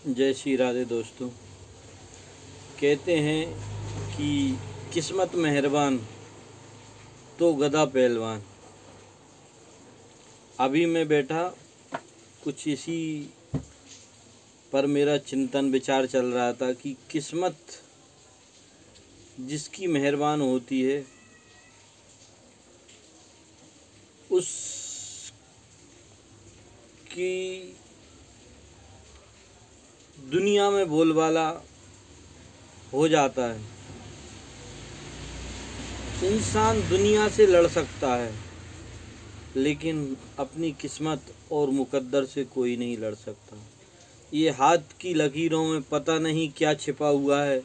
जय श्री राधे दोस्तों। कहते हैं कि किस्मत मेहरबान तो गधा पहलवान। अभी मैं बैठा कुछ इसी पर मेरा चिंतन विचार चल रहा था कि किस्मत जिसकी मेहरबान होती है उसकी दुनिया में बोलबाला हो जाता है। इंसान दुनिया से लड़ सकता है लेकिन अपनी किस्मत और मुकद्दर से कोई नहीं लड़ सकता। ये हाथ की लकीरों में पता नहीं क्या छिपा हुआ है,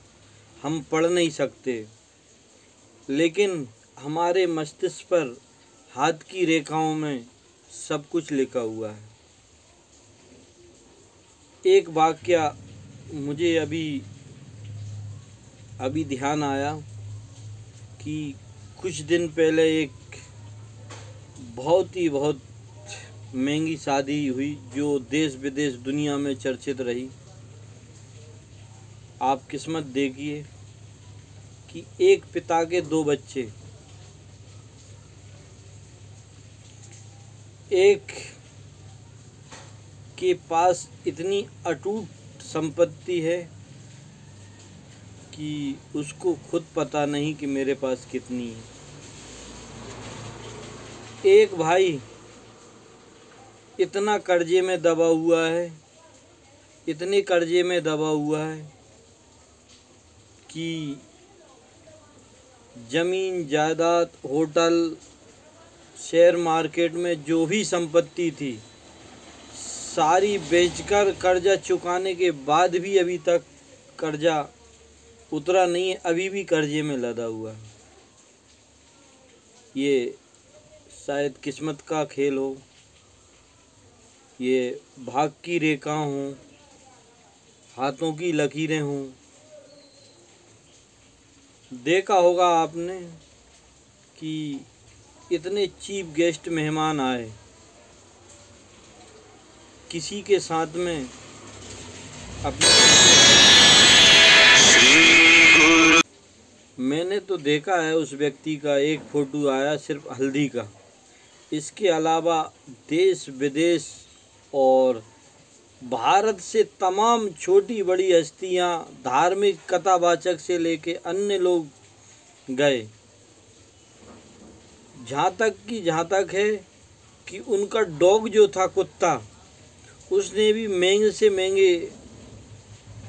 हम पढ़ नहीं सकते, लेकिन हमारे मस्तिष्क पर हाथ की रेखाओं में सब कुछ लिखा हुआ है। एक वाक्य मुझे अभी ध्यान आया कि कुछ दिन पहले एक बहुत महंगी शादी हुई जो देश विदेश दुनिया में चर्चित रही। आप किस्मत देखिए कि एक पिता के दो बच्चे, एक के पास इतनी अटूट संपत्ति है कि उसको खुद पता नहीं कि मेरे पास कितनी है। एक भाई इतना कर्जे में दबा हुआ है, इतने कर्जे में दबा हुआ है कि ज़मीन जायदाद, होटल, शेयर मार्केट में जो भी संपत्ति थी सारी बेचकर कर्जा चुकाने के बाद भी अभी तक कर्जा उतरा नहीं है, अभी भी कर्जे में लदा हुआ है। ये शायद किस्मत का खेल हो, ये भाग की रेखा हों, हाथों की लकीरें हों। देखा होगा आपने कि इतने चीफ गेस्ट मेहमान आए, किसी के साथ में अपने मैंने तो देखा है उस व्यक्ति का एक फ़ोटो आया सिर्फ हल्दी का। इसके अलावा देश विदेश और भारत से तमाम छोटी बड़ी हस्तियां, धार्मिक कथावाचक से लेके अन्य लोग गए। जहाँ तक है कि उनका डॉग जो था, कुत्ता, उसने भी महंगे से महंगे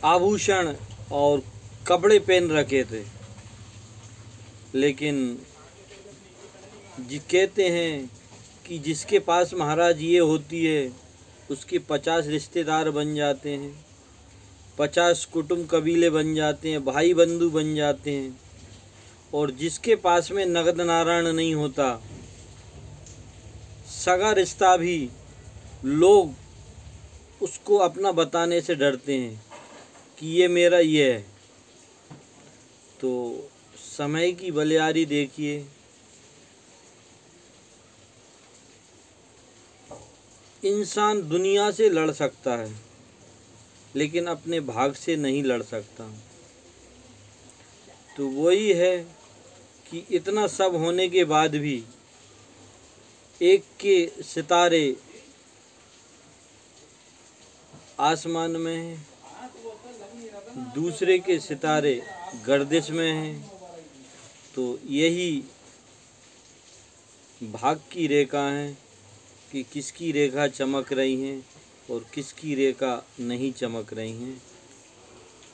आभूषण और कपड़े पहन रखे थे। लेकिन कहते हैं कि जिसके पास महाराज ये होती है उसके 50 रिश्तेदार बन जाते हैं, 50 कुटुंब कबीले बन जाते हैं, भाई बंधु बन जाते हैं। और जिसके पास में नगद नारायण नहीं होता, सगा रिश्ता भी लोग उसको अपना बताने से डरते हैं कि ये मेरा ये है। तो समय की बलिहारी देखिए। इंसान दुनिया से लड़ सकता है लेकिन अपने भाग से नहीं लड़ सकता। तो वही है कि इतना सब होने के बाद भी एक के सितारे आसमान में हैं, दूसरे के सितारे गर्दिश में हैं। तो यही भाग की रेखा है कि किसकी रेखा चमक रही हैं और किसकी रेखा नहीं चमक रही हैं।